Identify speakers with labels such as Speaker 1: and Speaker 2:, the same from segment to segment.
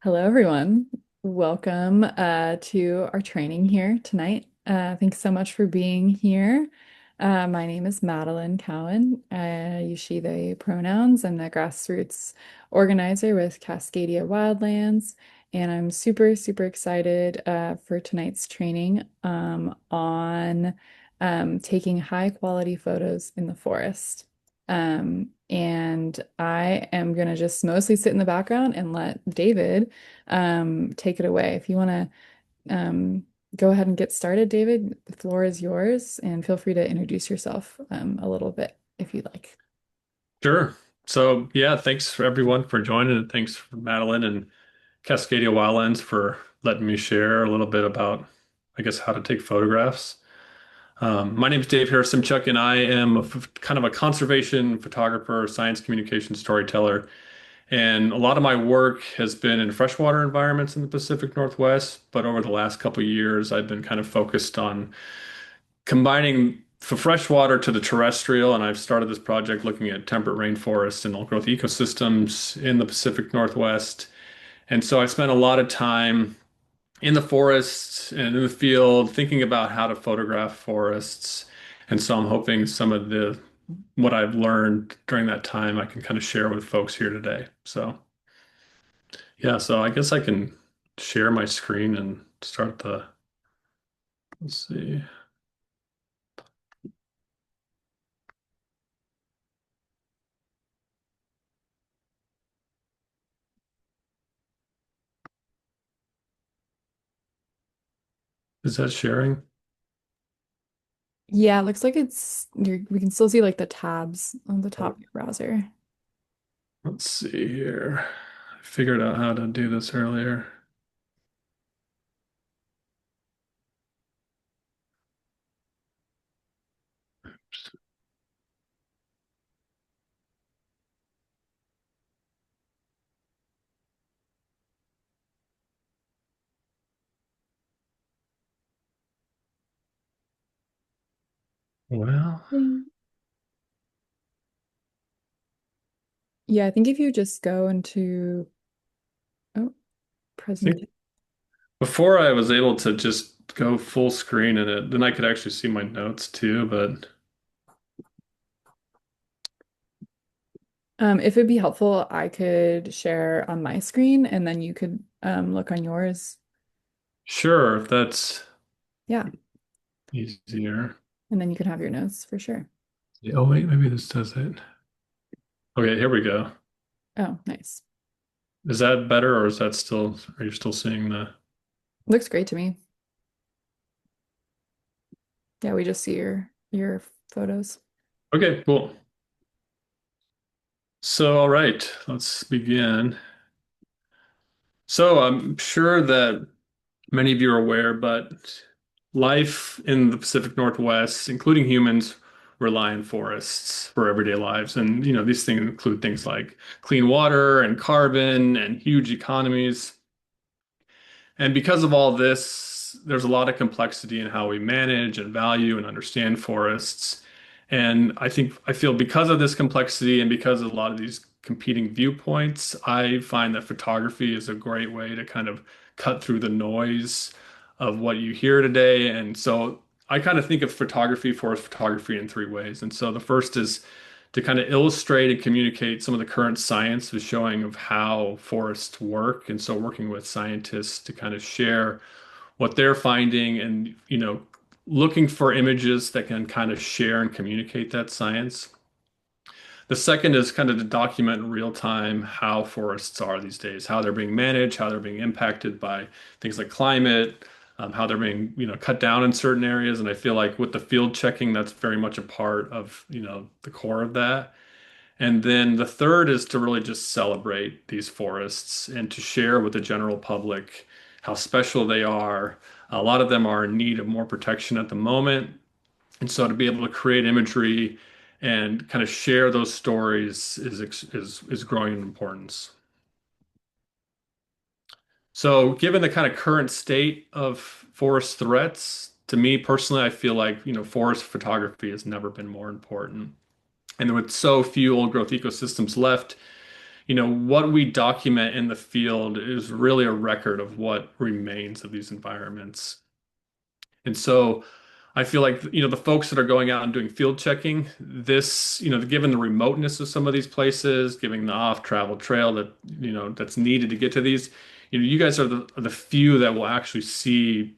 Speaker 1: Hello, everyone. Welcome to our training here tonight. Thanks so much for being here. My name is Madeline Cowan. I use she, they pronouns. I'm the grassroots organizer with Cascadia Wildlands, and I'm super, super excited for tonight's training on taking high quality photos in the forest. And I am going to just mostly sit in the background and let David take it away. If you want to go ahead and get started, David, the floor is yours, and feel free to introduce yourself a little bit if you'd like.
Speaker 2: Sure. So yeah, thanks for everyone for joining, and thanks for Madeline and Cascadia Wildlands for letting me share a little bit about, I guess, how to take photographs. My name is Dave Herasimtschuk, and I am kind of a conservation photographer, science communication storyteller, and a lot of my work has been in freshwater environments in the Pacific Northwest. But over the last couple of years, I've been kind of focused on combining the freshwater to the terrestrial, and I've started this project looking at temperate rainforests and old growth ecosystems in the Pacific Northwest. And so I spent a lot of time in the forests and in the field thinking about how to photograph forests. And so I'm hoping some of the what I've learned during that time I can kind of share with folks here today. So yeah, so I guess I can share my screen and start let's see. Is that sharing?
Speaker 1: Yeah, it looks like we can still see like the tabs on the top of your browser.
Speaker 2: Let's see here. I figured out how to do this earlier. Well,
Speaker 1: Mm. Yeah, I think if you just go into oh,
Speaker 2: I think
Speaker 1: present.
Speaker 2: before I was able to just go full screen in it, then I could actually see my notes too, but
Speaker 1: If it'd be helpful, I could share on my screen and then you could look on yours.
Speaker 2: sure, if that's
Speaker 1: Yeah,
Speaker 2: easier.
Speaker 1: and then you can have your notes for sure.
Speaker 2: Oh wait, maybe this does it. Okay, here we go.
Speaker 1: Oh, nice.
Speaker 2: Is that better or is that still, are you still seeing the?
Speaker 1: Looks great to me. Yeah, we just see your photos.
Speaker 2: Okay, cool. So, all right, let's begin. So I'm sure that many of you are aware, but life in the Pacific Northwest, including humans, rely on forests for everyday lives. And, these things include things like clean water and carbon and huge economies. And because of all this, there's a lot of complexity in how we manage and value and understand forests. And I feel because of this complexity and because of a lot of these competing viewpoints, I find that photography is a great way to kind of cut through the noise of what you hear today. And so I kind of think of forest photography in three ways. And so the first is to kind of illustrate and communicate some of the current science with showing of how forests work. And so working with scientists to kind of share what they're finding and, looking for images that can kind of share and communicate that science. The second is kind of to document in real time how forests are these days, how they're being managed, how they're being impacted by things like climate, how they're being, cut down in certain areas. And I feel like with the field checking, that's very much a part of, the core of that. And then the third is to really just celebrate these forests and to share with the general public how special they are. A lot of them are in need of more protection at the moment. And so to be able to create imagery and kind of share those stories is growing in importance. So given the kind of current state of forest threats, to me personally, I feel like, forest photography has never been more important. And with so few old growth ecosystems left, what we document in the field is really a record of what remains of these environments. And so I feel like, the folks that are going out and doing field checking, this, given the remoteness of some of these places, giving the off-travel trail that's needed to get to these, you guys are the few that will actually see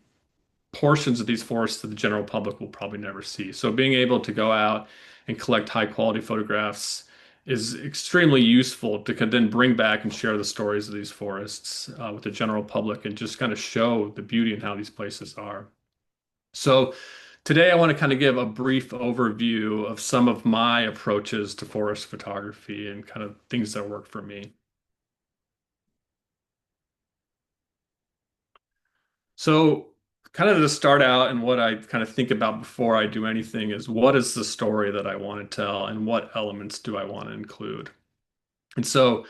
Speaker 2: portions of these forests that the general public will probably never see. So being able to go out and collect high quality photographs is extremely useful to then bring back and share the stories of these forests with the general public and just kind of show the beauty and how these places are. So today I want to kind of give a brief overview of some of my approaches to forest photography and kind of things that work for me. So, kind of to start out, and what I kind of think about before I do anything is what is the story that I want to tell and what elements do I want to include? And so,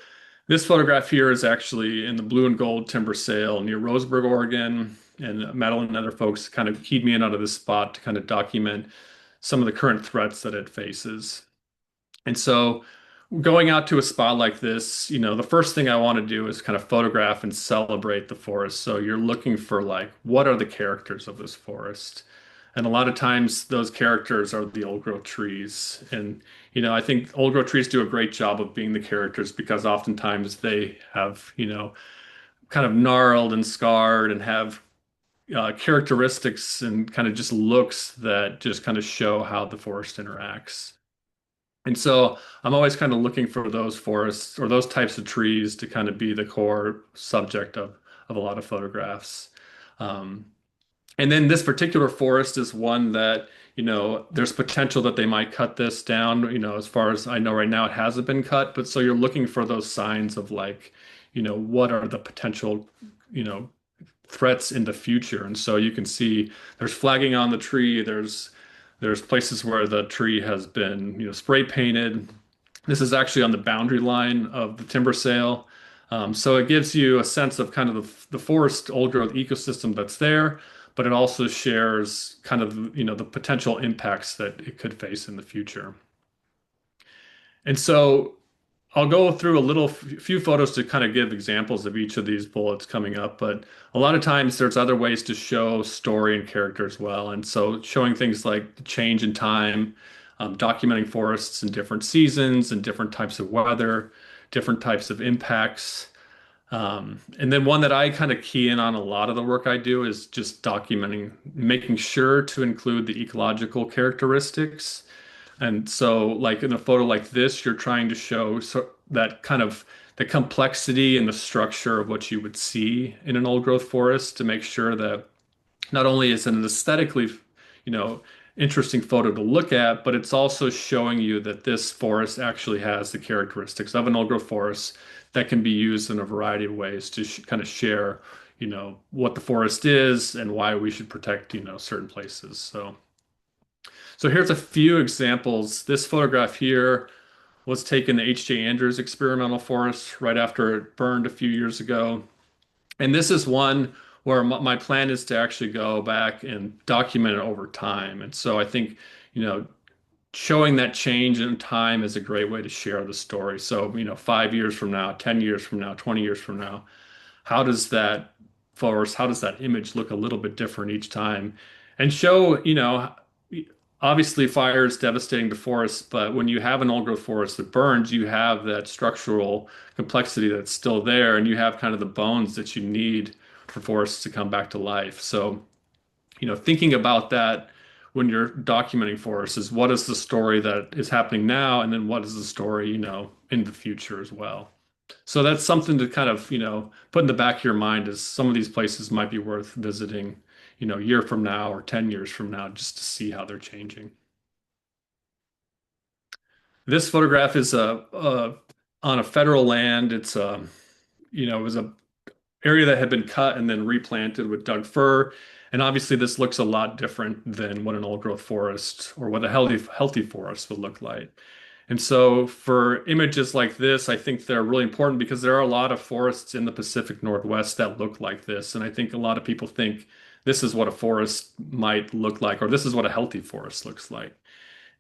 Speaker 2: this photograph here is actually in the blue and gold timber sale near Roseburg, Oregon. And Madeline and other folks kind of keyed me in out of this spot to kind of document some of the current threats that it faces. And so, going out to a spot like this, the first thing I want to do is kind of photograph and celebrate the forest. So you're looking for like, what are the characters of this forest? And a lot of times those characters are the old growth trees. And, I think old growth trees do a great job of being the characters because oftentimes they have, kind of gnarled and scarred and have characteristics and kind of just looks that just kind of show how the forest interacts. And so I'm always kind of looking for those forests or those types of trees to kind of be the core subject of a lot of photographs. Um, and then this particular forest is one that, there's potential that they might cut this down. As far as I know right now, it hasn't been cut, but so you're looking for those signs of like, what are the potential, you know, threats in the future. And so you can see there's flagging on the tree. There's places where the tree has been, spray painted. This is actually on the boundary line of the timber sale. So it gives you a sense of kind of the forest old growth ecosystem that's there, but it also shares kind of, the potential impacts that it could face in the future. And so I'll go through a few photos to kind of give examples of each of these bullets coming up, but a lot of times there's other ways to show story and character as well. And so showing things like the change in time, documenting forests in different seasons and different types of weather, different types of impacts. And then one that I kind of key in on a lot of the work I do is just documenting, making sure to include the ecological characteristics. And so, like in a photo like this, you're trying to show that kind of the complexity and the structure of what you would see in an old growth forest to make sure that not only is it an aesthetically, you know, interesting photo to look at, but it's also showing you that this forest actually has the characteristics of an old growth forest that can be used in a variety of ways to kind of share, what the forest is and why we should protect, certain places. So here's a few examples. This photograph here was taken at H.J. Andrews Experimental Forest right after it burned a few years ago. And this is one where my plan is to actually go back and document it over time. And so I think, you know, showing that change in time is a great way to share the story. So, 5 years from now, 10 years from now, 20 years from now, how does that forest, how does that image look a little bit different each time? And show, obviously fire is devastating to forests, but when you have an old growth forest that burns, you have that structural complexity that's still there, and you have kind of the bones that you need for forests to come back to life. So, thinking about that when you're documenting forests is what is the story that is happening now, and then what is the story, in the future as well. So that's something to kind of, put in the back of your mind is some of these places might be worth visiting, a year from now or 10 years from now, just to see how they're changing. This photograph is on a federal land. It was a area that had been cut and then replanted with Doug fir. And obviously this looks a lot different than what an old growth forest or what a healthy forest would look like. And so for images like this, I think they're really important because there are a lot of forests in the Pacific Northwest that look like this. And I think a lot of people think this is what a forest might look like, or this is what a healthy forest looks like.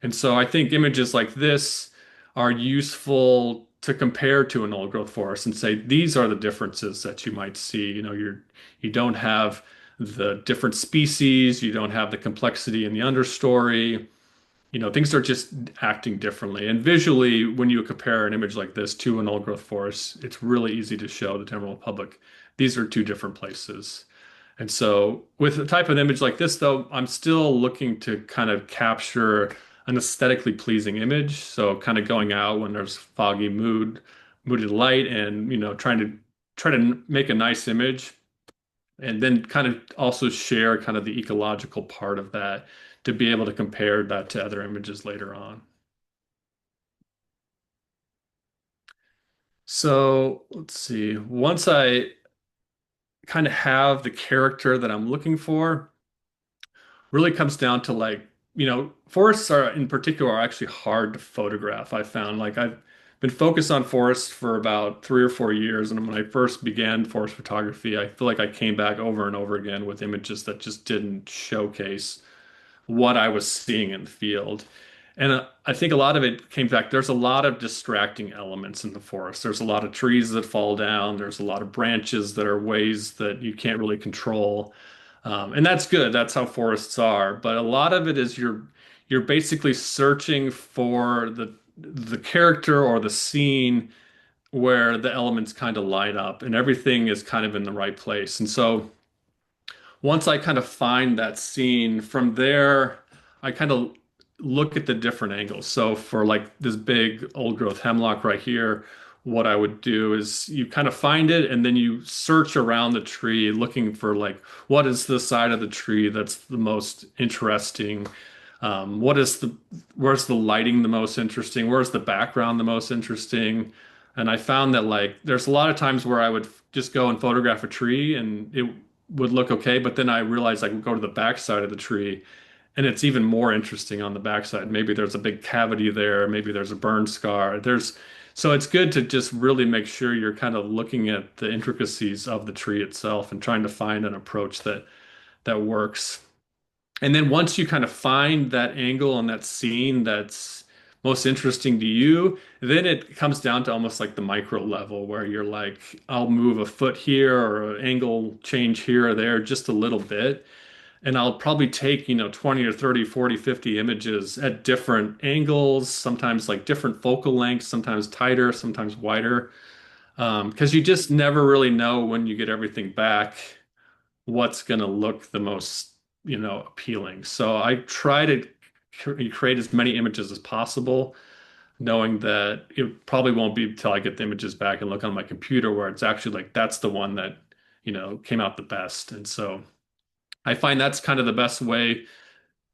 Speaker 2: And so I think images like this are useful to compare to an old growth forest and say these are the differences that you might see. You don't have the different species, you don't have the complexity in the understory. Things are just acting differently. And visually, when you compare an image like this to an old growth forest, it's really easy to show the general public these are two different places. And so, with a type of image like this, though, I'm still looking to kind of capture an aesthetically pleasing image. So, kind of going out when there's foggy mooded light, and try to make a nice image, and then kind of also share kind of the ecological part of that to be able to compare that to other images later on. So, let's see. Once I kind of have the character that I'm looking for, really comes down to forests are in particular are actually hard to photograph. I found like I've been focused on forests for about 3 or 4 years, and when I first began forest photography, I feel like I came back over and over again with images that just didn't showcase what I was seeing in the field. And I think a lot of it came back. There's a lot of distracting elements in the forest. There's a lot of trees that fall down. There's a lot of branches that are ways that you can't really control. And that's good. That's how forests are. But a lot of it is you're basically searching for the character or the scene where the elements kind of line up and everything is kind of in the right place. And so once I kind of find that scene, from there, I kind of look at the different angles. So for like this big old growth hemlock right here, what I would do is you kind of find it and then you search around the tree looking for like what is the side of the tree that's the most interesting. Where's the lighting the most interesting? Where's the background the most interesting? And I found that like there's a lot of times where I would just go and photograph a tree and it would look okay, but then I realized I would go to the backside of the tree and it's even more interesting on the backside. Maybe there's a big cavity there, maybe there's a burn scar. So it's good to just really make sure you're kind of looking at the intricacies of the tree itself and trying to find an approach that works. And then once you kind of find that angle and that scene that's most interesting to you, then it comes down to almost like the micro level where you're like, I'll move a foot here or an angle change here or there just a little bit. And I'll probably take, 20 or 30, 40, 50 images at different angles, sometimes like different focal lengths, sometimes tighter, sometimes wider. Because you just never really know when you get everything back what's going to look the most, appealing. So I try to create as many images as possible, knowing that it probably won't be until I get the images back and look on my computer where it's actually like that's the one that, came out the best. And so I find that's kind of the best way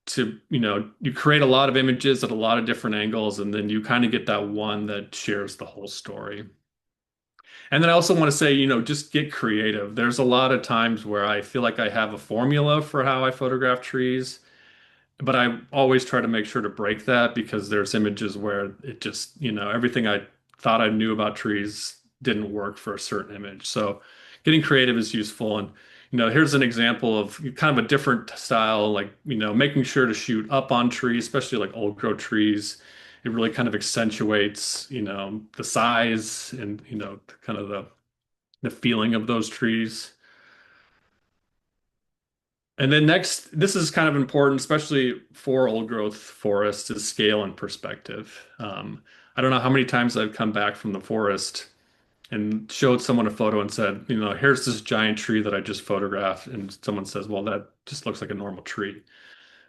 Speaker 2: to, you create a lot of images at a lot of different angles, and then you kind of get that one that shares the whole story. And then I also want to say, just get creative. There's a lot of times where I feel like I have a formula for how I photograph trees, but I always try to make sure to break that because there's images where it just, everything I thought I knew about trees didn't work for a certain image. So getting creative is useful. And, here's an example of kind of a different style, like, making sure to shoot up on trees, especially like old growth trees. It really kind of accentuates, the size and, kind of the feeling of those trees. And then next, this is kind of important, especially for old growth forests, is scale and perspective. I don't know how many times I've come back from the forest and showed someone a photo and said, here's this giant tree that I just photographed. And someone says, well, that just looks like a normal tree.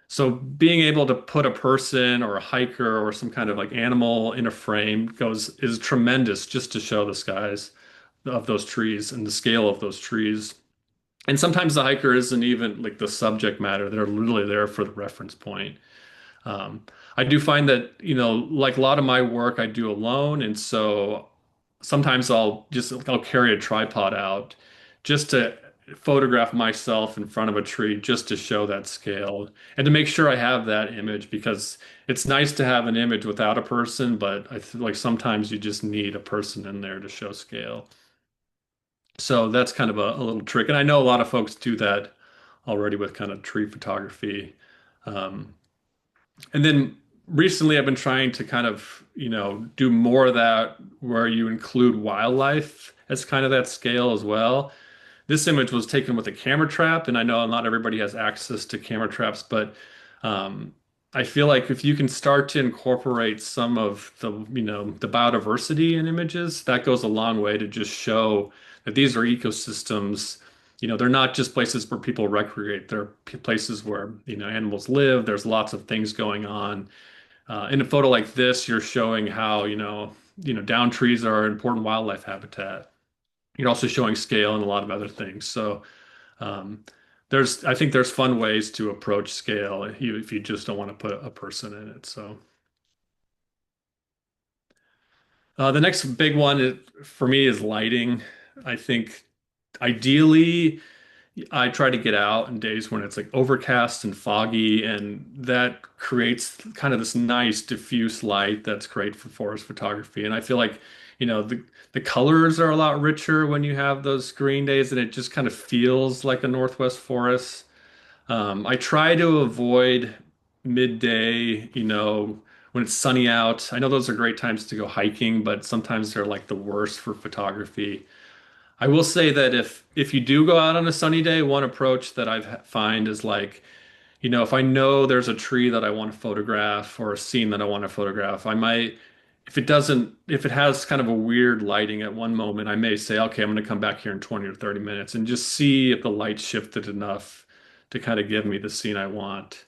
Speaker 2: So being able to put a person or a hiker or some kind of like animal in a frame is tremendous just to show the size of those trees and the scale of those trees. And sometimes the hiker isn't even like the subject matter. They're literally there for the reference point. Um, I do find that, like a lot of my work I do alone. And so sometimes I'll carry a tripod out just to photograph myself in front of a tree just to show that scale and to make sure I have that image because it's nice to have an image without a person, but I feel like sometimes you just need a person in there to show scale. So that's kind of a little trick. And I know a lot of folks do that already with kind of tree photography. Um, and then recently I've been trying to kind of, do more of that where you include wildlife as kind of that scale as well. This image was taken with a camera trap, and I know not everybody has access to camera traps, but um, I feel like if you can start to incorporate some of the biodiversity in images, that goes a long way to just show that these are ecosystems. They're not just places where people recreate. They're places where, animals live. There's lots of things going on. In a photo like this, you're showing how, down trees are an important wildlife habitat. You're also showing scale and a lot of other things. So um, I think there's fun ways to approach scale if you just don't want to put a person in it. So the next big one for me is lighting. I think ideally I try to get out in days when it's like overcast and foggy, and that creates kind of this nice diffuse light that's great for forest photography. And I feel like, the colors are a lot richer when you have those green days, and it just kind of feels like a Northwest forest. I try to avoid midday, when it's sunny out. I know those are great times to go hiking, but sometimes they're like the worst for photography. I will say that if you do go out on a sunny day, one approach that I've find is like, if I know there's a tree that I want to photograph or a scene that I want to photograph, I might, if it has kind of a weird lighting at one moment, I may say, okay, I'm going to come back here in 20 or 30 minutes and just see if the light shifted enough to kind of give me the scene I want.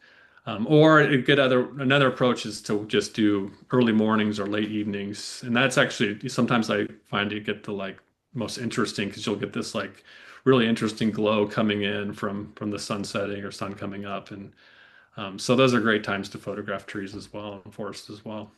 Speaker 2: Or another approach is to just do early mornings or late evenings, and that's actually sometimes I find you get the like most interesting because you'll get this like really interesting glow coming in from the sun setting or sun coming up, and so those are great times to photograph trees as well and forests as well.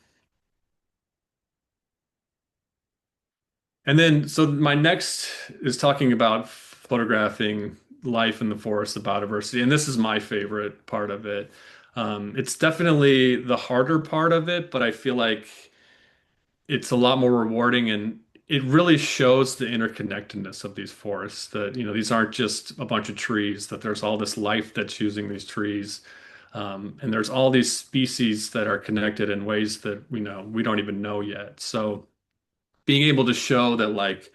Speaker 2: And then, so my next is talking about photographing life in the forest, the biodiversity, and this is my favorite part of it. It's definitely the harder part of it, but I feel like it's a lot more rewarding, and it really shows the interconnectedness of these forests. That, these aren't just a bunch of trees, that there's all this life that's using these trees. And there's all these species that are connected in ways that we don't even know yet. So being able to show that like,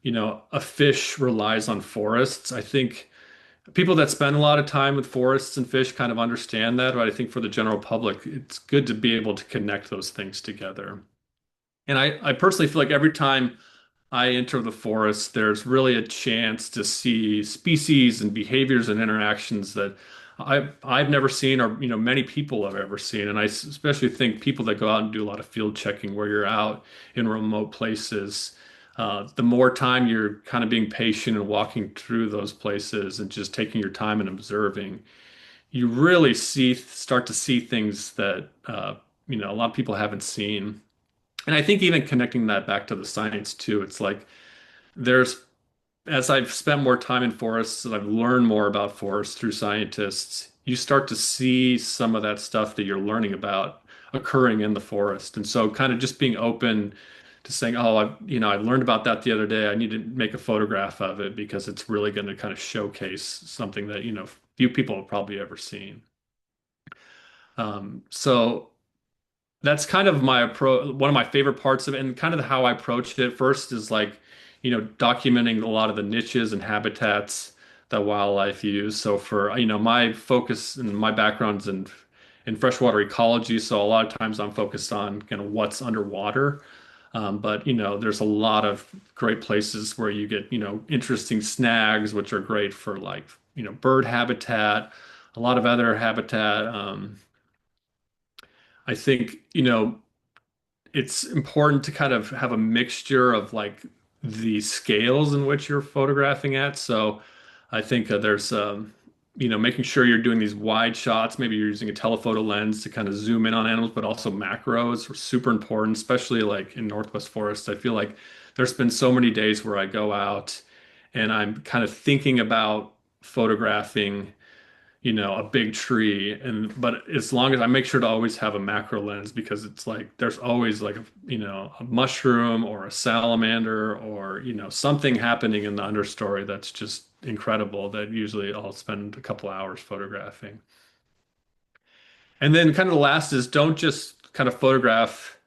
Speaker 2: a fish relies on forests. I think people that spend a lot of time with forests and fish kind of understand that, but I think for the general public, it's good to be able to connect those things together. And I personally feel like every time I enter the forest, there's really a chance to see species and behaviors and interactions that I've never seen, or many people have ever seen. And I especially think people that go out and do a lot of field checking where you're out in remote places, the more time you're kind of being patient and walking through those places and just taking your time and observing, you really start to see things that a lot of people haven't seen. And I think even connecting that back to the science too, it's like there's, as I've spent more time in forests and I've learned more about forests through scientists, you start to see some of that stuff that you're learning about occurring in the forest. And so kind of just being open to saying, oh, I learned about that the other day. I need to make a photograph of it because it's really going to kind of showcase something that, few people have probably ever seen. So that's kind of my approach. One of my favorite parts of it, and kind of how I approached it first is like, documenting a lot of the niches and habitats that wildlife use. So for, my focus and my background's in freshwater ecology. So a lot of times I'm focused on kind of what's underwater. But there's a lot of great places where you get, interesting snags, which are great for like, bird habitat, a lot of other habitat. I think, it's important to kind of have a mixture of like the scales in which you're photographing at. So I think there's, making sure you're doing these wide shots. Maybe you're using a telephoto lens to kind of zoom in on animals, but also macros are super important, especially like in Northwest Forest. I feel like there's been so many days where I go out and I'm kind of thinking about photographing, a big tree, and but as long as I make sure to always have a macro lens, because it's like there's always like a mushroom or a salamander or something happening in the understory that's just incredible that usually I'll spend a couple hours photographing. And then kind of the last is don't just kind of photograph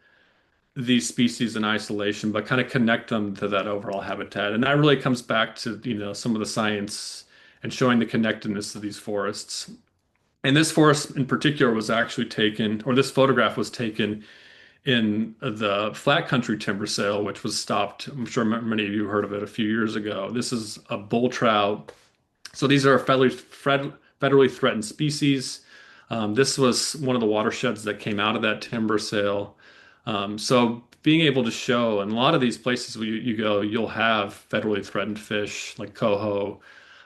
Speaker 2: these species in isolation, but kind of connect them to that overall habitat. And that really comes back to, some of the science and showing the connectedness of these forests. And this forest in particular was actually taken, or this photograph was taken in the flat country timber sale, which was stopped. I'm sure many of you heard of it a few years ago. This is a bull trout. So these are federally threatened species. This was one of the watersheds that came out of that timber sale. So being able to show, and a lot of these places where you go, you'll have federally threatened fish like coho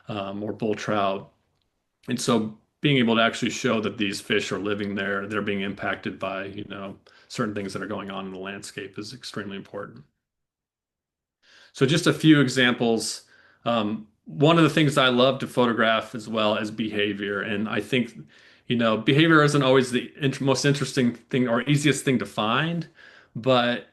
Speaker 2: or bull trout. And so being able to actually show that these fish are living there, they're being impacted by, certain things that are going on in the landscape is extremely important. So just a few examples. One of the things I love to photograph as well as behavior, and I think, behavior isn't always the most interesting thing or easiest thing to find, but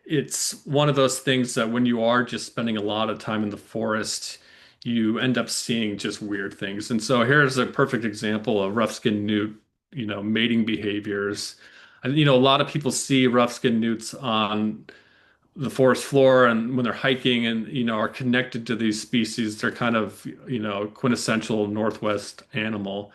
Speaker 2: it's one of those things that when you are just spending a lot of time in the forest, you end up seeing just weird things. And so here's a perfect example of rough-skinned newt, mating behaviors. And, a lot of people see rough-skinned newts on the forest floor and when they're hiking and are connected to these species. They're kind of quintessential Northwest animal,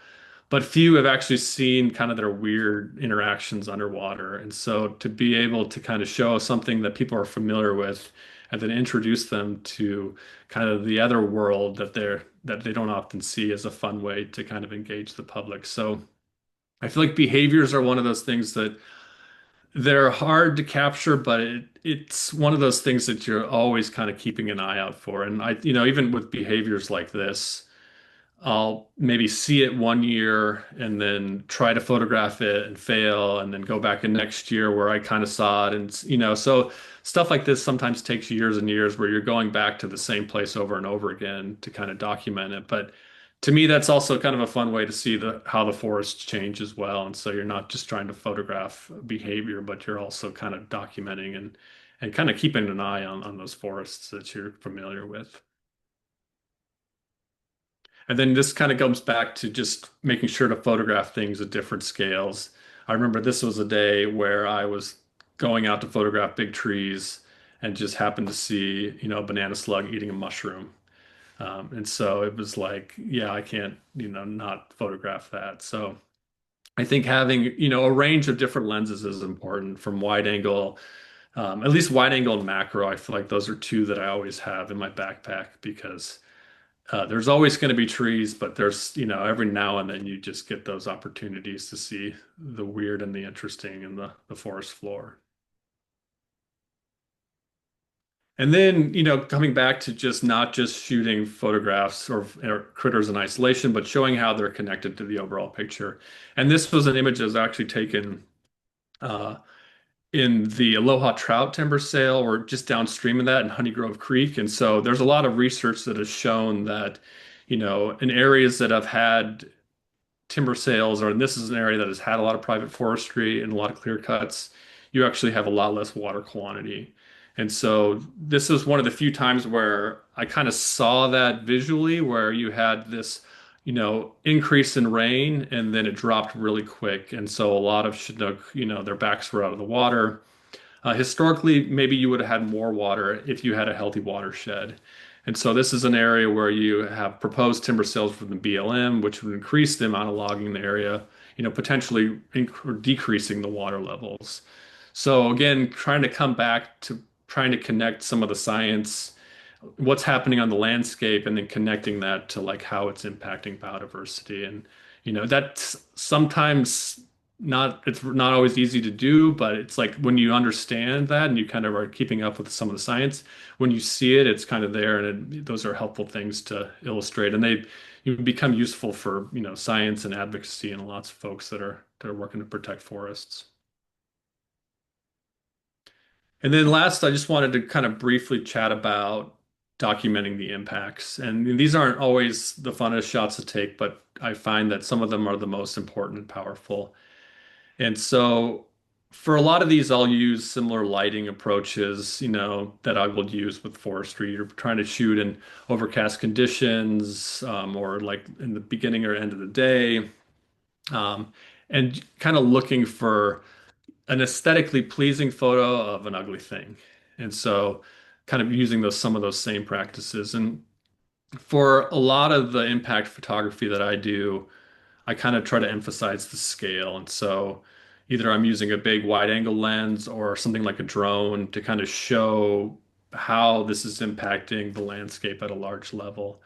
Speaker 2: but few have actually seen kind of their weird interactions underwater. And so to be able to kind of show something that people are familiar with and then introduce them to kind of the other world that they don't often see is a fun way to kind of engage the public. So I feel like behaviors are one of those things that they're hard to capture, but it's one of those things that you're always kind of keeping an eye out for. And even with behaviors like this, I'll maybe see it one year and then try to photograph it and fail, and then go back in next year where I kind of saw it. And, so stuff like this sometimes takes years and years where you're going back to the same place over and over again to kind of document it. But to me, that's also kind of a fun way to see how the forests change as well. And so you're not just trying to photograph behavior, but you're also kind of documenting and kind of keeping an eye on those forests that you're familiar with. And then this kind of comes back to just making sure to photograph things at different scales. I remember this was a day where I was going out to photograph big trees and just happened to see, a banana slug eating a mushroom. And so it was like, yeah, I can't, not photograph that. So I think having, a range of different lenses is important from wide angle, at least wide angle and macro. I feel like those are two that I always have in my backpack because there's always going to be trees, but there's, every now and then you just get those opportunities to see the weird and the interesting in the forest floor. And then, coming back to just not just shooting photographs or critters in isolation, but showing how they're connected to the overall picture. And this was an image that was actually taken uh, in the Aloha Trout timber sale or just downstream of that in Honey Grove Creek. And so there's a lot of research that has shown that, in areas that have had timber sales, or and this is an area that has had a lot of private forestry and a lot of clear cuts, you actually have a lot less water quantity. And so this is one of the few times where I kind of saw that visually, where you had this, increase in rain and then it dropped really quick. And so a lot of Chinook, their backs were out of the water. Historically, maybe you would have had more water if you had a healthy watershed. And so this is an area where you have proposed timber sales from the BLM, which would increase the amount of logging in the area, potentially or decreasing the water levels. So again, trying to come back to trying to connect some of the science, what's happening on the landscape, and then connecting that to like how it's impacting biodiversity. And that's sometimes it's not always easy to do, but it's like when you understand that and you kind of are keeping up with some of the science, when you see it, it's kind of there, and those are helpful things to illustrate, and they become useful for science and advocacy and lots of folks that are working to protect forests. And then last, I just wanted to kind of briefly chat about documenting the impacts. And these aren't always the funnest shots to take, but I find that some of them are the most important and powerful. And so for a lot of these, I'll use similar lighting approaches, that I would use with forestry. You're trying to shoot in overcast conditions, or like in the beginning or end of the day. Um, and kind of looking for an aesthetically pleasing photo of an ugly thing. And so kind of using those some of those same practices. And for a lot of the impact photography that I do, I kind of try to emphasize the scale. And so either I'm using a big wide angle lens or something like a drone to kind of show how this is impacting the landscape at a large level.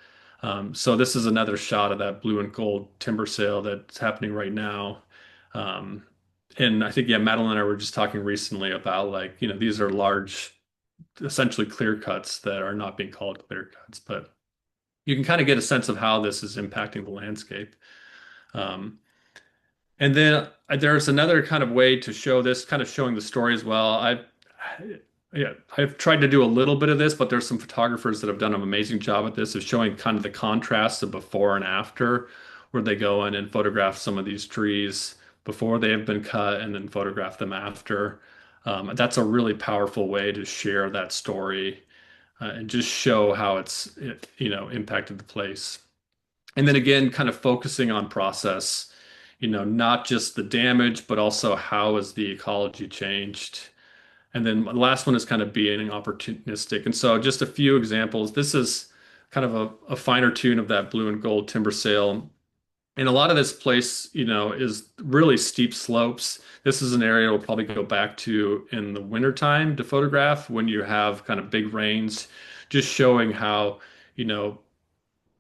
Speaker 2: So this is another shot of that blue and gold timber sale that's happening right now. Um, and I think, yeah, Madeline and I were just talking recently about like, these are large, essentially clear cuts that are not being called clear cuts, but you can kind of get a sense of how this is impacting the landscape. Um, and then there's another kind of way to show this, kind of showing the story as well. Yeah, I've tried to do a little bit of this, but there's some photographers that have done an amazing job at this of showing kind of the contrast of before and after, where they go in and photograph some of these trees before they have been cut and then photograph them after. That's a really powerful way to share that story and just show how impacted the place. And then again, kind of focusing on process, not just the damage, but also how has the ecology changed. And then the last one is kind of being opportunistic. And so just a few examples. This is kind of a finer tune of that blue and gold timber sale. And a lot of this place, is really steep slopes. This is an area we'll probably go back to in the wintertime to photograph when you have kind of big rains, just showing how, you know,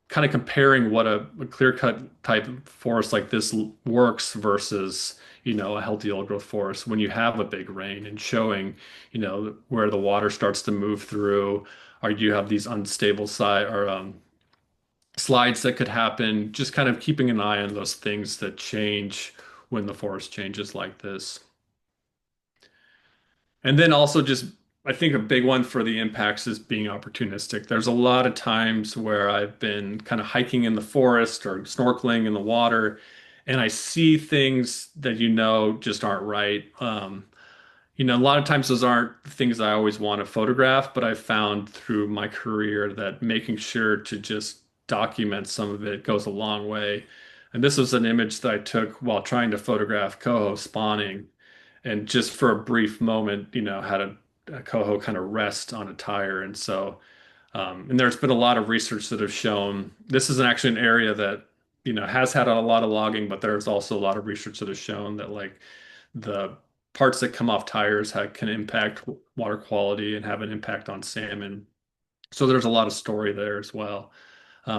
Speaker 2: kind of comparing what a clear-cut type of forest like this works versus, a healthy old growth forest when you have a big rain and showing, where the water starts to move through, or you have these unstable side or slides that could happen, just kind of keeping an eye on those things that change when the forest changes like this. And then also just I think a big one for the impacts is being opportunistic. There's a lot of times where I've been kind of hiking in the forest or snorkeling in the water, and I see things that just aren't right. A lot of times those aren't things I always want to photograph, but I've found through my career that making sure to just document some of it goes a long way. And this was an image that I took while trying to photograph coho spawning. And just for a brief moment, had a coho kind of rest on a tire. And so, and there's been a lot of research that have shown this is actually an area that, has had a lot of logging, but there's also a lot of research that has shown that like the parts that come off tires can impact water quality and have an impact on salmon. So there's a lot of story there as well.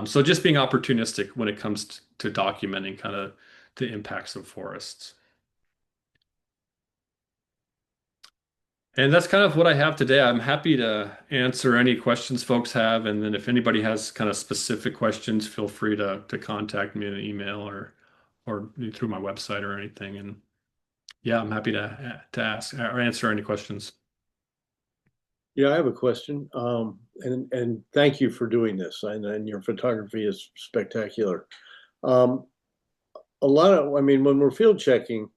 Speaker 2: So just being opportunistic when it comes to documenting kind of the impacts of forests. And that's kind of what I have today. I'm happy to answer any questions folks have. And then if anybody has kind of specific questions, feel free to contact me in an email or through my website or anything. And yeah, I'm happy to ask or answer any questions.
Speaker 3: Yeah, I have a question. And thank you for doing this. And your photography is spectacular. Um, I mean, when we're field checking,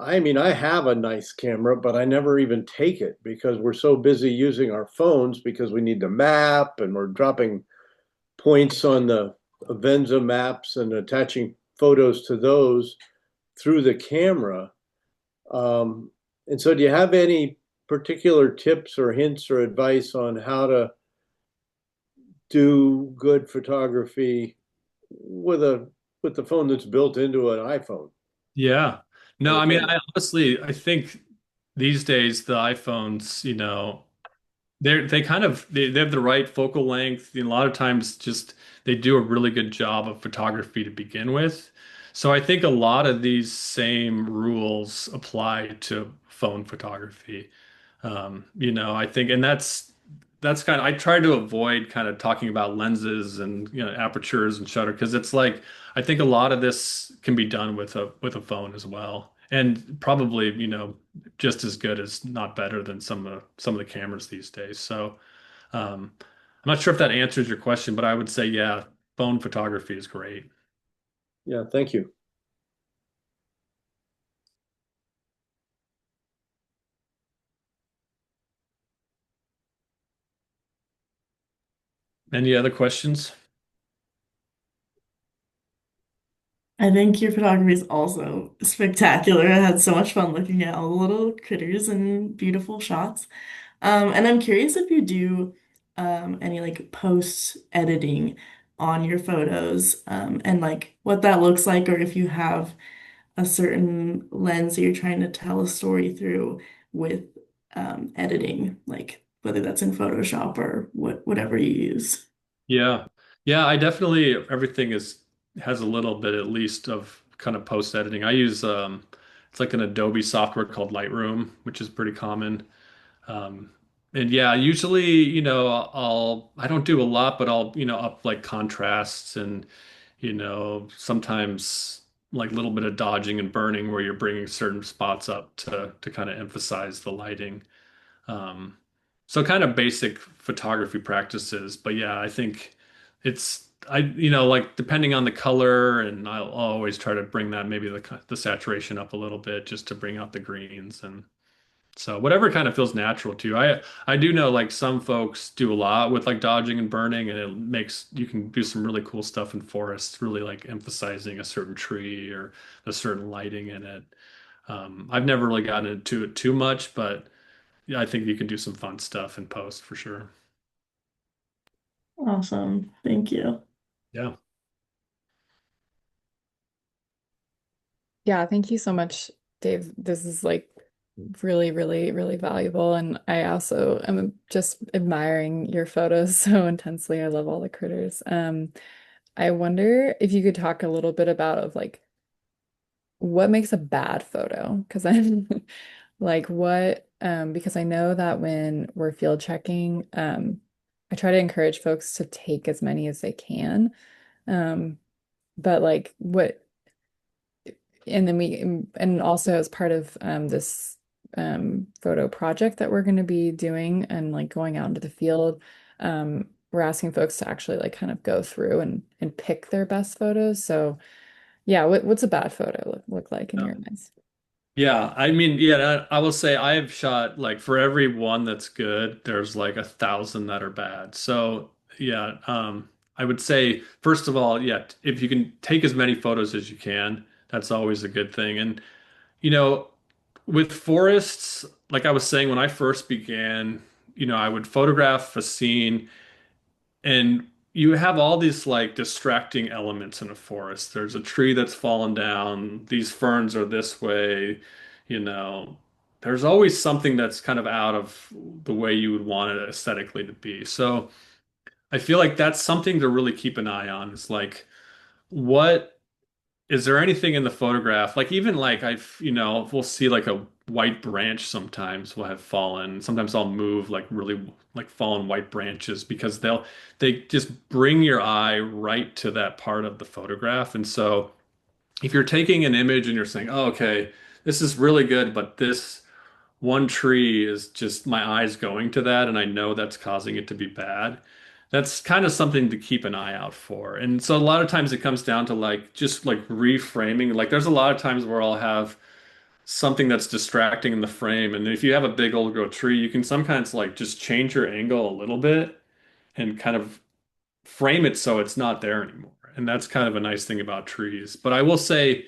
Speaker 3: I mean, I have a nice camera, but I never even take it because we're so busy using our phones because we need the map and we're dropping points on the Avenza maps and attaching photos to those through the camera. Um, and so, do you have any particular tips or hints or advice on how to do good photography with a with the phone that's built into an iPhone
Speaker 2: Yeah. No,
Speaker 3: or a
Speaker 2: I mean,
Speaker 3: camera?
Speaker 2: I think these days the iPhones, they have the right focal length. A lot of times just they do a really good job of photography to begin with. So I think a lot of these same rules apply to phone photography. I think, and that's kind of, I try to avoid kind of talking about lenses and, apertures and shutter because it's like I think a lot of this can be done with a phone as well. And probably, just as good as not better than some of the cameras these days. So, I'm not sure if that answers your question, but I would say, yeah, phone photography is great.
Speaker 3: Yeah, thank you.
Speaker 2: Any other questions?
Speaker 4: I think your photography is also spectacular. I had so much fun looking at all the little critters and beautiful shots. And I'm curious if you do any like post editing on your photos, and like what that looks like, or if you have a certain lens that you're trying to tell a story through with editing, like whether that's in Photoshop or whatever you use.
Speaker 2: Yeah. Yeah, I definitely everything is has a little bit at least of kind of post editing. I use it's like an Adobe software called Lightroom, which is pretty common. Um and yeah, usually, I don't do a lot, but I'll, up like contrasts and, sometimes like a little bit of dodging and burning where you're bringing certain spots up to kind of emphasize the lighting. Um, so kind of basic photography practices, but yeah, I think like depending on the color, and I'll always try to bring that maybe the saturation up a little bit just to bring out the greens, and so whatever kind of feels natural to you. I do know like some folks do a lot with like dodging and burning, and it makes you can do some really cool stuff in forests, really like emphasizing a certain tree or a certain lighting in it. I've never really gotten into it too much, but yeah, I think you can do some fun stuff in post for sure.
Speaker 4: Awesome. Thank you.
Speaker 2: Yeah.
Speaker 1: Yeah, thank you so much, Dave. This is like really, really, really valuable. And I also am just admiring your photos so intensely. I love all the critters. I wonder if you could talk a little bit about of like what makes a bad photo? Because I'm like what because I know that when we're field checking, I try to encourage folks to take as many as they can. Um, but like what and then we and also as part of this photo project that we're going to be doing and like going out into the field, we're asking folks to actually like kind of go through and pick their best photos. So yeah, what's a bad photo look like in
Speaker 2: Yeah.
Speaker 1: your eyes?
Speaker 2: Yeah, I mean, yeah, I will say I have shot like for every one that's good, there's like 1,000 that are bad. So yeah, I would say first of all, yeah, if you can take as many photos as you can, that's always a good thing. And you know, with forests, like I was saying, when I first began, I would photograph a scene. And you have all these like distracting elements in a forest. There's a tree that's fallen down, these ferns are this way, you know. There's always something that's kind of out of the way you would want it aesthetically to be. So I feel like that's something to really keep an eye on. It's like, what is there anything in the photograph? Like even like we'll see like a white branch sometimes will have fallen. Sometimes I'll move like really like fallen white branches because they just bring your eye right to that part of the photograph. And so if you're taking an image and you're saying, "Oh, okay, this is really good, but this one tree is just my eyes going to that, and I know that's causing it to be bad." That's kind of something to keep an eye out for. And so a lot of times it comes down to like just like reframing. Like there's a lot of times where I'll have something that's distracting in the frame. And if you have a big old growth tree, you can sometimes like just change your angle a little bit and kind of frame it so it's not there anymore. And that's kind of a nice thing about trees. But I will say,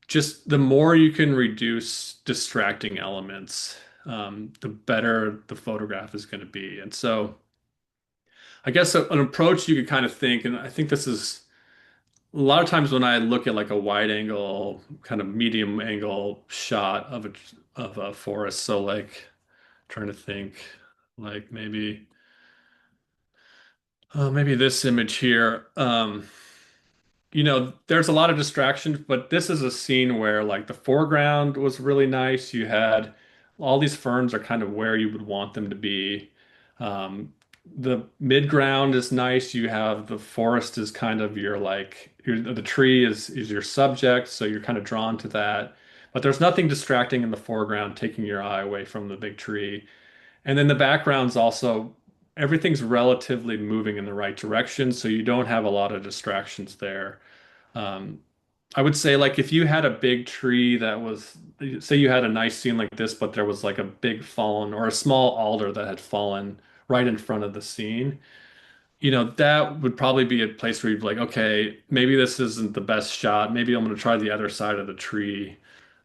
Speaker 2: just the more you can reduce distracting elements, the better the photograph is going to be. And so, I guess an approach you could kind of think, and I think this is a lot of times when I look at like a wide angle, kind of medium angle shot of a forest. So like trying to think, like maybe this image here. There's a lot of distractions, but this is a scene where like the foreground was really nice. You had all these ferns are kind of where you would want them to be. Um, the midground is nice. You have the forest is kind of the tree is your subject, so you're kind of drawn to that. But there's nothing distracting in the foreground, taking your eye away from the big tree. And then the background's also everything's relatively moving in the right direction, so you don't have a lot of distractions there. Um, I would say like if you had a big tree that was, say you had a nice scene like this, but there was like a big fallen or a small alder that had fallen right in front of the scene. that would probably be a place where you'd be like, okay, maybe this isn't the best shot. Maybe I'm going to try the other side of the tree.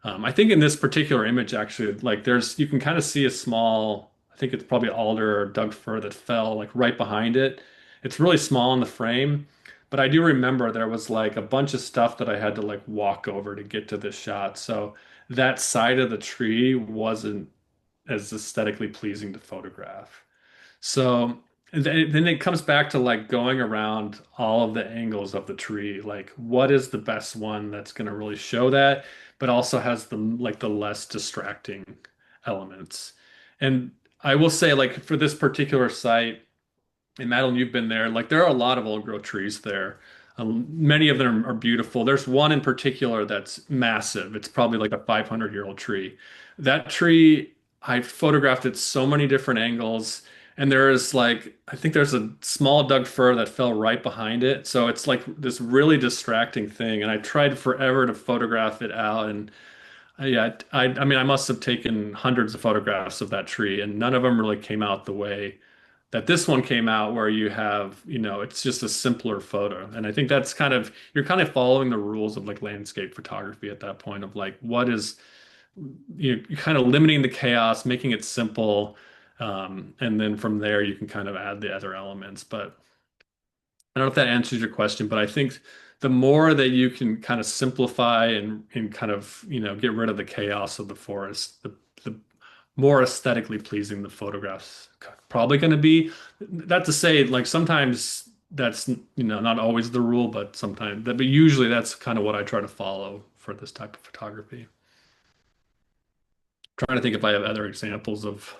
Speaker 2: I think in this particular image, actually, like you can kind of see a small, I think it's probably alder or Doug fir that fell like right behind it. It's really small in the frame, but I do remember there was like a bunch of stuff that I had to like walk over to get to this shot. So that side of the tree wasn't as aesthetically pleasing to photograph. So then it comes back to like going around all of the angles of the tree. Like, what is the best one that's going to really show that, but also has the less distracting elements. And I will say, like, for this particular site, and Madeline, you've been there. Like there are a lot of old growth trees there. Many of them are beautiful. There's one in particular that's massive. It's probably like a 500-year-old tree. That tree, I photographed at so many different angles, and there is like I think there's a small Doug fir that fell right behind it. So it's like this really distracting thing. And I tried forever to photograph it out, and yeah, I mean, I must have taken hundreds of photographs of that tree, and none of them really came out the way that this one came out, where it's just a simpler photo. And I think you're kind of following the rules of like landscape photography at that point of like, you're kind of limiting the chaos, making it simple. And then from there, you can kind of add the other elements. But I don't know if that answers your question, but I think the more that you can kind of simplify and kind of, get rid of the chaos of the forest, the more aesthetically pleasing the photographs probably going to be. That to say, like sometimes that's, not always the rule, but usually that's kind of what I try to follow for this type of photography. Trying to think if I have other examples of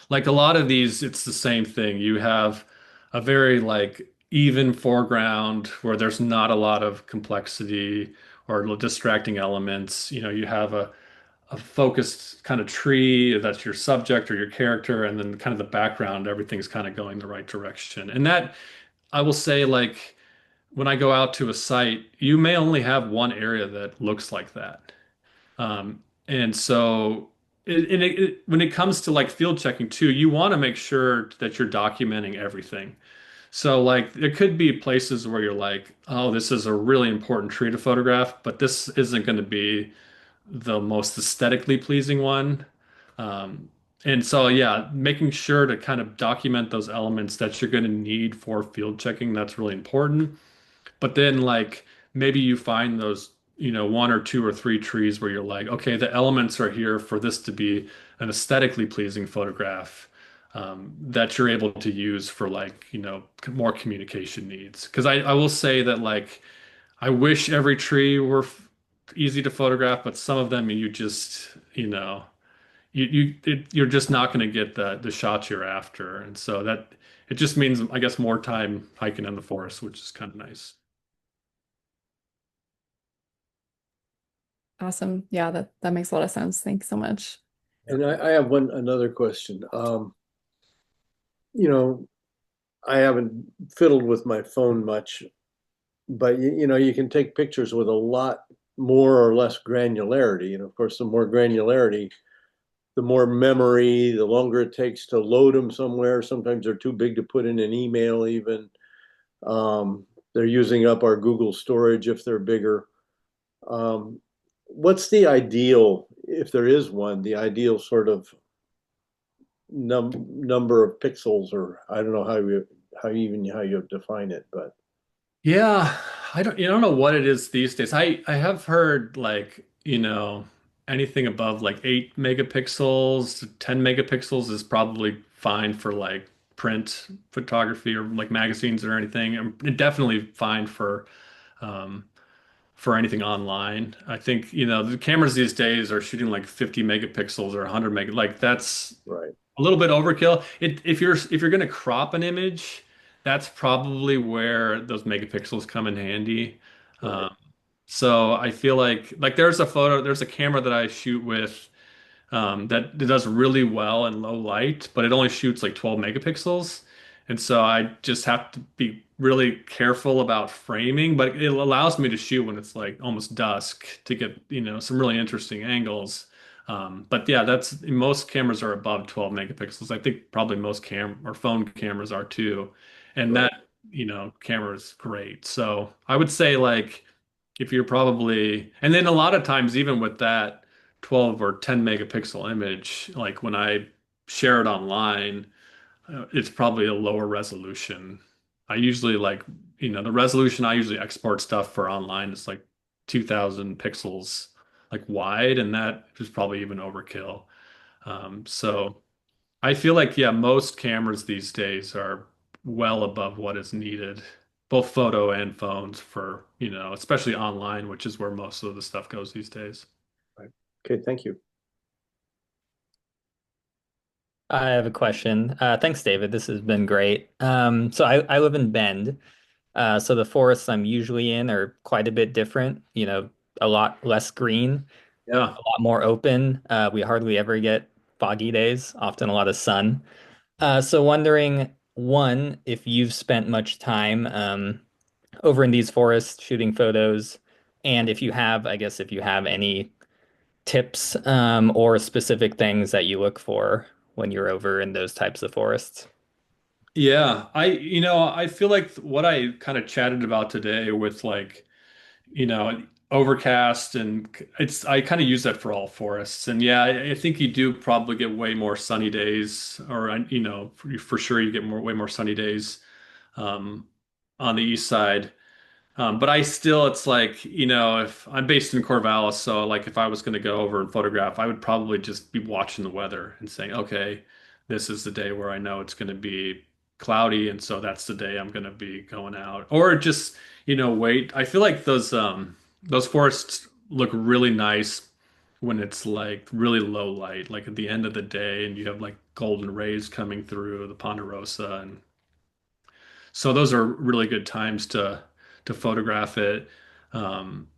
Speaker 2: like a lot of these, it's the same thing. You have a very like even foreground where there's not a lot of complexity or distracting elements. You have a focused kind of tree that's your subject or your character, and then kind of the background, everything's kind of going the right direction. And that I will say, like, when I go out to a site, you may only have one area that looks like that. And so when it comes to like field checking too, you want to make sure that you're documenting everything. So like there could be places where you're like, oh, this is a really important tree to photograph, but this isn't going to be the most aesthetically pleasing one. And so, yeah, making sure to kind of document those elements that you're going to need for field checking, that's really important. But then, like, maybe you find those, one or two or three trees where you're like, okay, the elements are here for this to be an aesthetically pleasing photograph that you're able to use for, like, more communication needs. Because I will say that, like, I wish every tree were easy to photograph, but some of them you just, you're just not going to get the shots you're after, and so that it just means, I guess, more time hiking in the forest, which is kind of nice.
Speaker 1: Awesome. Yeah, that makes a lot of sense. Thanks so much.
Speaker 3: And I have another question. You know, I haven't fiddled with my phone much, but you can take pictures with a lot more or less granularity. And of course, the more granularity, the more memory, the longer it takes to load them somewhere. Sometimes they're too big to put in an email even. They're using up our Google storage if they're bigger. Um, what's the ideal, if there is one, the ideal sort of number of pixels, or I don't know how you define it, but
Speaker 2: Yeah, I don't know what it is these days. I have heard like, anything above like 8 megapixels, 10 megapixels is probably fine for like print photography or like magazines or anything. And definitely fine um for anything online. I think, the cameras these days are shooting like 50 megapixels or 100 meg, like that's
Speaker 3: right,
Speaker 2: a little bit overkill. If you're going to crop an image, that's probably where those megapixels come in handy.
Speaker 3: right,
Speaker 2: Um, so I feel like there's a camera that I shoot with that does really well in low light, but it only shoots like 12 megapixels. And so I just have to be really careful about framing, but it allows me to shoot when it's like almost dusk to get, some really interesting angles. But yeah, most cameras are above 12 megapixels. I think probably most cam or phone cameras are too. And
Speaker 3: right,
Speaker 2: camera is great. So I would say like if you're probably, and then a lot of times even with that 12 or 10 megapixel image, like when I share it online, it's probably a lower resolution. I usually like, the resolution I usually export stuff for online is like 2000 pixels like wide, and that is probably even overkill. So I feel like, yeah, most cameras these days are well above what is needed, both photo and phones for, especially online, which is where most of the stuff goes these days.
Speaker 3: Right. Okay, thank you.
Speaker 5: I have a question. Thanks, David. This has been great. So I live in Bend. So the forests I'm usually in are quite a bit different, a lot less green,
Speaker 2: Yeah.
Speaker 5: a lot more open. We hardly ever get foggy days, often a lot of sun. So wondering, one, if you've spent much time over in these forests shooting photos, and if you have, I guess if you have any tips or specific things that you look for when you're over in those types of forests.
Speaker 2: Yeah. I feel like what I kind of chatted about today with like, overcast and I kind of use that for all forests. And yeah, I think you do probably get way more sunny days or, for sure you get way more sunny days, um, on the east side. But I still, it's like, if I'm based in Corvallis, so like if I was going to go over and photograph, I would probably just be watching the weather and saying, okay, this is the day where I know it's going to be cloudy, and so that's the day I'm going to be going out. Or just, wait. I feel like those forests look really nice when it's like really low light, like at the end of the day, and you have like golden rays coming through the ponderosa, and so those are really good times to photograph it. Um,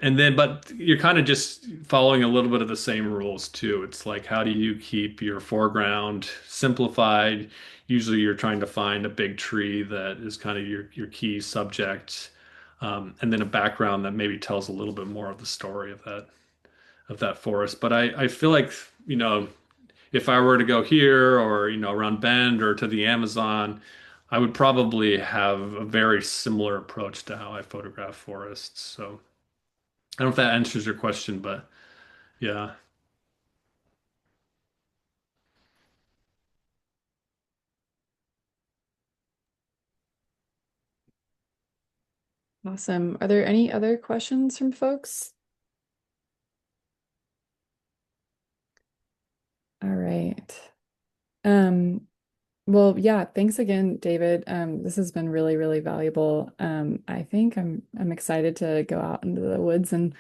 Speaker 2: and then, but you're kind of just following a little bit of the same rules too. It's like, how do you keep your foreground simplified? Usually, you're trying to find a big tree that is kind of your key subject, and then a background that maybe tells a little bit more of the story of that forest. But I feel like, you know, if I were to go here or, around Bend or to the Amazon, I would probably have a very similar approach to how I photograph forests. So I don't know if that answers your question, but yeah.
Speaker 1: Awesome. Are there any other questions from folks? All right. Um, well, yeah, thanks again, David. This has been really, really valuable. I think I'm excited to go out into the woods and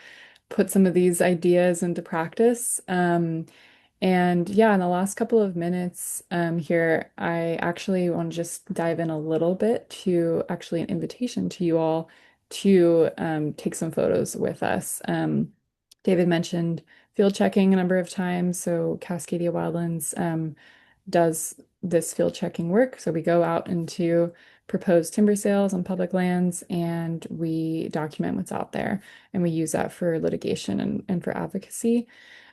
Speaker 1: put some of these ideas into practice. And yeah, in the last couple of minutes here, I actually want to just dive in a little bit to actually an invitation to you all to take some photos with us. David mentioned field checking a number of times, so Cascadia Wildlands does this field checking work. So we go out into proposed timber sales on public lands and we document what's out there, and we use that for litigation and for advocacy.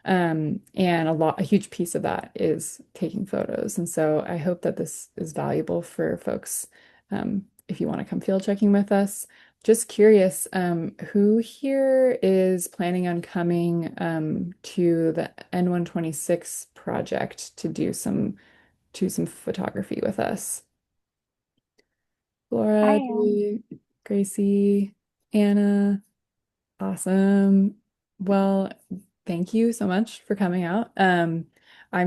Speaker 1: And a huge piece of that is taking photos. And so I hope that this is valuable for folks if you want to come field checking with us. Just curious, who here is planning on coming to the N126 project to do some photography with us?
Speaker 6: I
Speaker 1: Laura,
Speaker 6: am.
Speaker 1: Gracie, Anna. Awesome. Well, thank you so much for coming out. I'm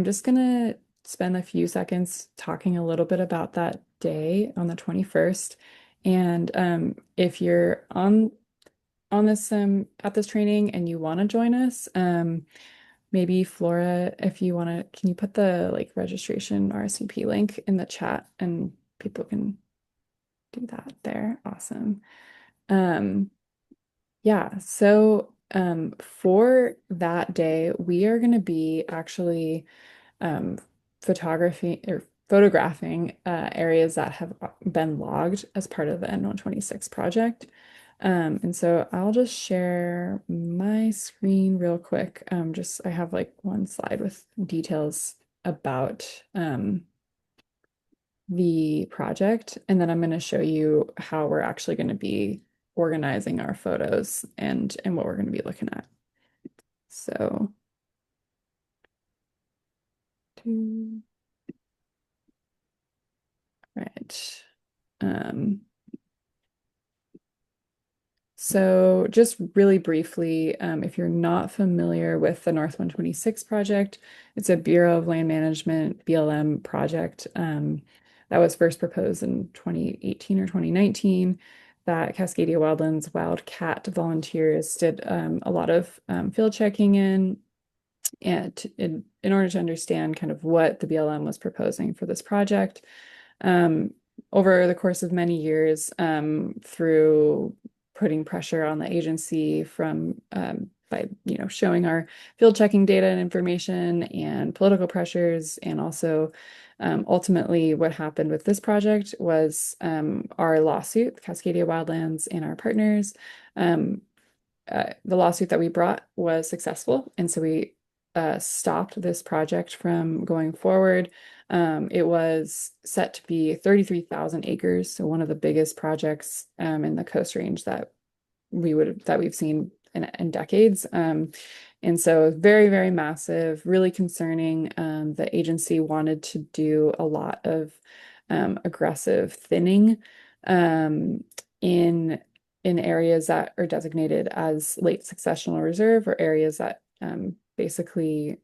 Speaker 1: just gonna spend a few seconds talking a little bit about that day on the 21st. And if you're on this at this training and you want to join us, maybe Flora, if you want to, can you put the like registration RSVP link in the chat and people can do that there? Awesome. Um, yeah, so for that day, we are going to be actually um, photography or photographing areas that have been logged as part of the N126 project. And so I'll just share my screen real quick. Just I have like one slide with details about the project, and then I'm going to show you how we're actually going to be organizing our photos and what we're going to be looking at. So, two, right. Um, So just really briefly, if you're not familiar with the North 126 project, it's a Bureau of Land Management, BLM project that was first proposed in 2018 or 2019 that Cascadia Wildlands Wildcat volunteers did a lot of field checking in and in order to understand kind of what the BLM was proposing for this project. Um, Over the course of many years, through putting pressure on the agency from by showing our field checking data and information and political pressures, and also ultimately what happened with this project was our lawsuit, Cascadia Wildlands and our partners. The lawsuit that we brought was successful, and so we stopped this project from going forward. It was set to be 33,000 acres, so one of the biggest projects in the Coast Range that we've seen in decades. And so very, very massive, really concerning. The agency wanted to do a lot of aggressive thinning in areas that are designated as late successional reserve, or areas that basically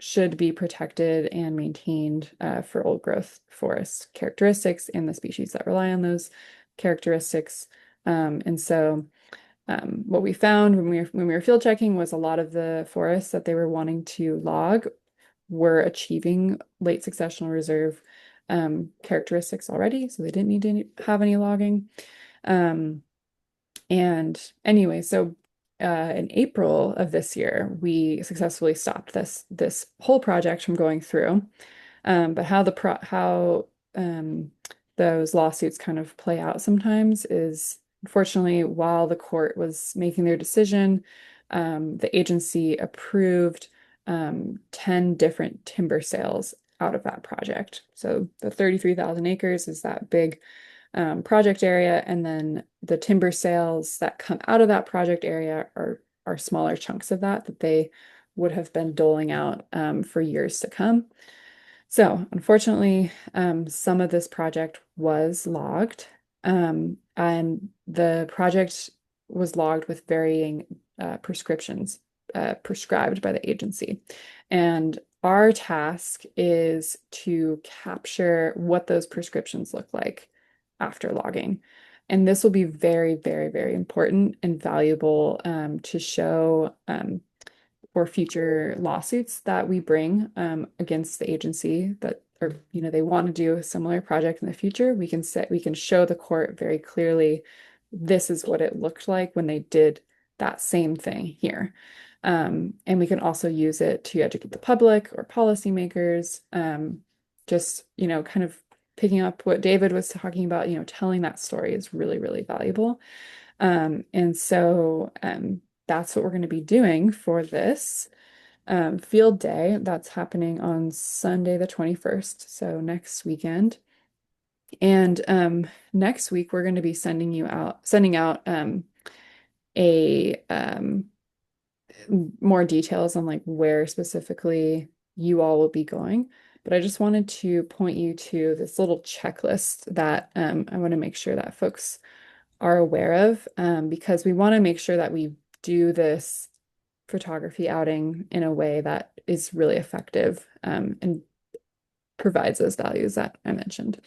Speaker 1: should be protected and maintained for old growth forest characteristics and the species that rely on those characteristics. And so what we found when we were field checking was a lot of the forests that they were wanting to log were achieving late successional reserve characteristics already, so they didn't need to have any logging. And anyway, so in April of this year, we successfully stopped this whole project from going through. But how those lawsuits kind of play out sometimes is, unfortunately, while the court was making their decision, the agency approved 10 different timber sales out of that project. So the 33,000 acres is that big project area, and then the timber sales that come out of that project area are smaller chunks of that they would have been doling out for years to come. So unfortunately, some of this project was logged, and the project was logged with varying prescriptions prescribed by the agency. And our task is to capture what those prescriptions look like after logging. And this will be very, very, very important and valuable to show for future lawsuits that we bring against the agency that or they want to do a similar project in the future. We can show the court very clearly this is what it looked like when they did that same thing here. And we can also use it to educate the public or policymakers. Just kind of picking up what David was talking about, telling that story is really, really valuable. And so that's what we're going to be doing for this field day that's happening on Sunday the 21st, so next weekend. And next week we're going to be sending out a more details on like where specifically you all will be going. But I just wanted to point you to this little checklist that I want to make sure that folks are aware of, because we want to make sure that we do this photography outing in a way that is really effective and provides those values that I mentioned.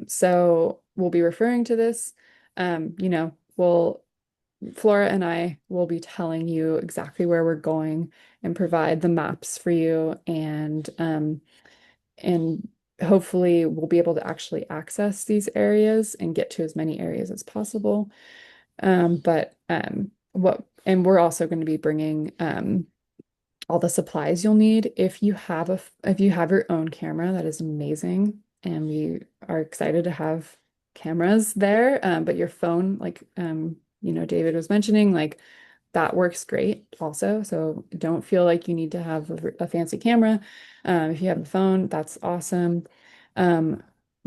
Speaker 1: So we'll be referring to this. Flora and I will be telling you exactly where we're going and provide the maps for you, and hopefully we'll be able to actually access these areas and get to as many areas as possible. And we're also going to be bringing all the supplies you'll need. If you have your own camera, that is amazing, and we are excited to have cameras there. But your phone, like David was mentioning, like that works great also. So don't feel like you need to have a fancy camera. If you have a phone, that's awesome.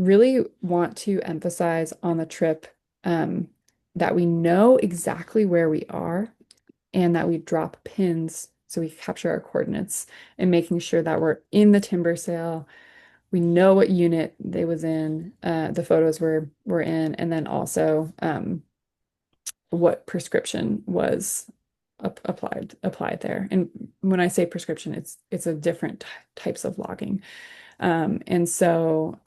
Speaker 1: really want to emphasize on the trip um, that we know exactly where we are and that we drop pins so we capture our coordinates and making sure that we're in the timber sale. We know what unit they was in, the photos were in, and then also what prescription was applied there. And when I say prescription, it's a different types of logging. And so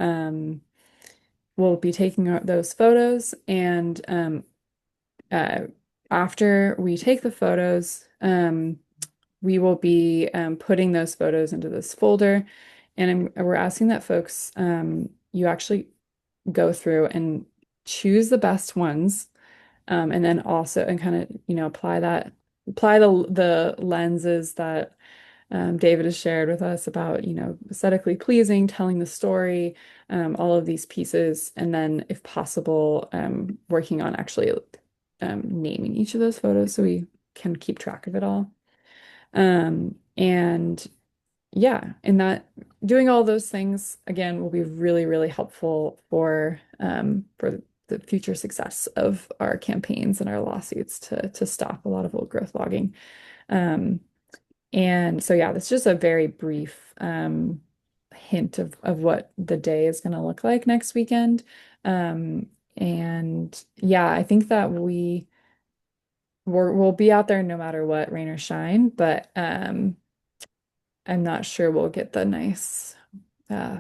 Speaker 1: we'll be taking those photos and uh, after we take the photos, we will be putting those photos into this folder. And we're asking that folks, you actually go through and choose the best ones, and then also and kind of, apply the lenses that David has shared with us about, aesthetically pleasing, telling the story, all of these pieces, and then if possible, working on actually naming each of those photos so we can keep track of it all. And yeah, and that doing all those things again will be really, really helpful for the future success of our campaigns and our lawsuits to stop a lot of old growth logging. Um, and so yeah, that's just a very brief hint of what the day is going to look like next weekend. And yeah, I think that we'll be out there no matter what, rain or shine, but I'm not sure we'll get the nice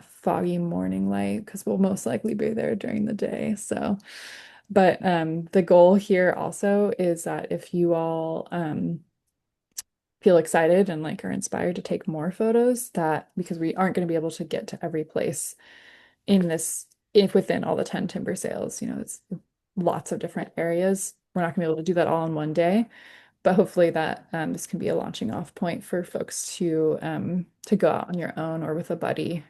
Speaker 1: foggy morning light because we'll most likely be there during the day. So, but the goal here also is that if you all feel excited and like are inspired to take more photos, that because we aren't going to be able to get to every place in this if within all the 10 timber sales, it's lots of different areas. We're not going to be able to do that all in one day, but hopefully that this can be a launching off point for folks to go out on your own or with a buddy,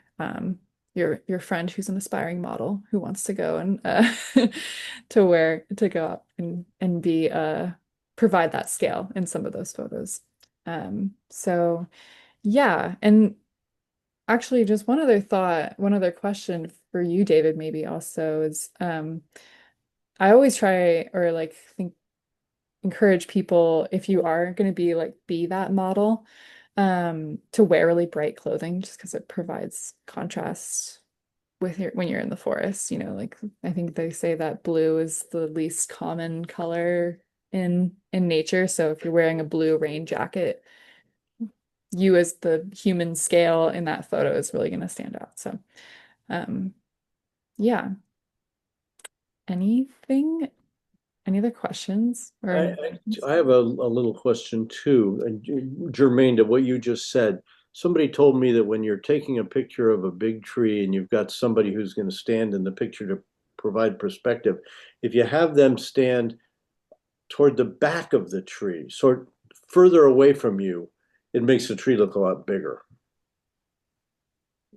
Speaker 1: your friend who's an aspiring model who wants to go and to go up and be provide that scale in some of those photos. So yeah, and actually just one other thought, one other question for you, David, maybe also is I always try or like think encourage people if you are going to be that model to wear really bright clothing just because it provides contrast with your when you're in the forest, like I think they say that blue is the least common color in nature. So if you're wearing a blue rain jacket, you as the human scale in that photo is really going to stand out. So um yeah, anything any other questions or
Speaker 3: I,
Speaker 1: any
Speaker 3: I,
Speaker 1: questions?
Speaker 3: I have a little question too, and germane to what you just said. Somebody told me that when you're taking a picture of a big tree and you've got somebody who's going to stand in the picture to provide perspective, if you have them stand toward the back of the tree, sort further away from you, it makes the tree look a lot bigger.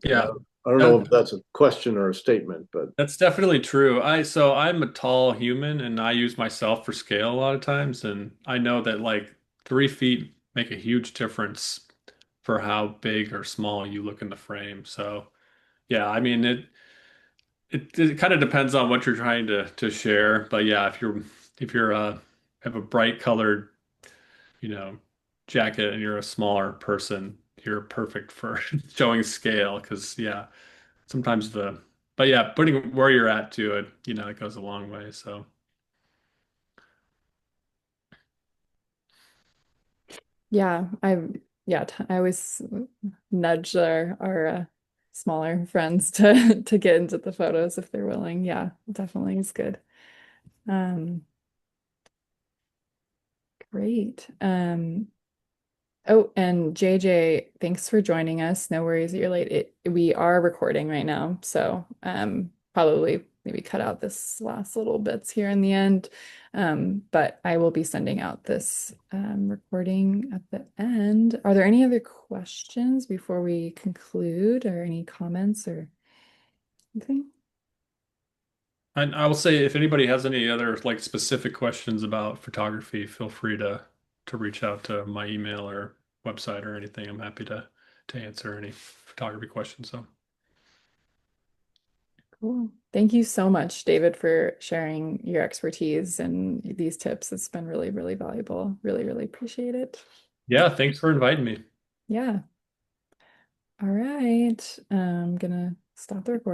Speaker 2: Yeah.
Speaker 3: I don't know
Speaker 2: That,
Speaker 3: if that's a question or a statement, but
Speaker 2: that's definitely true. I'm a tall human and I use myself for scale a lot of times, and I know that like 3 feet make a huge difference for how big or small you look in the frame. So yeah, I mean it kind of depends on what you're trying to share. But yeah, if you're have a bright colored, you know, jacket and you're a smaller person, you're perfect for showing scale because yeah, sometimes but yeah, putting where you're at to it, it goes a long way. So
Speaker 1: Yeah, I always nudge our smaller friends to get into the photos if they're willing. Yeah, definitely is good. Um, great. Oh, and JJ, thanks for joining us. No worries that you're late. We are recording right now, so probably maybe cut out this last little bits here in the end. But I will be sending out this recording at the end. Are there any other questions before we conclude, or any comments or anything?
Speaker 2: and I will say if anybody has any other like specific questions about photography, feel free to reach out to my email or website or anything. I'm happy to answer any photography questions. So
Speaker 1: Cool. Thank you so much, David, for sharing your expertise and these tips. It's been really, really valuable. Really, really appreciate it.
Speaker 2: Yeah, thanks for inviting me.
Speaker 1: Yeah. All right. I'm gonna stop the recording.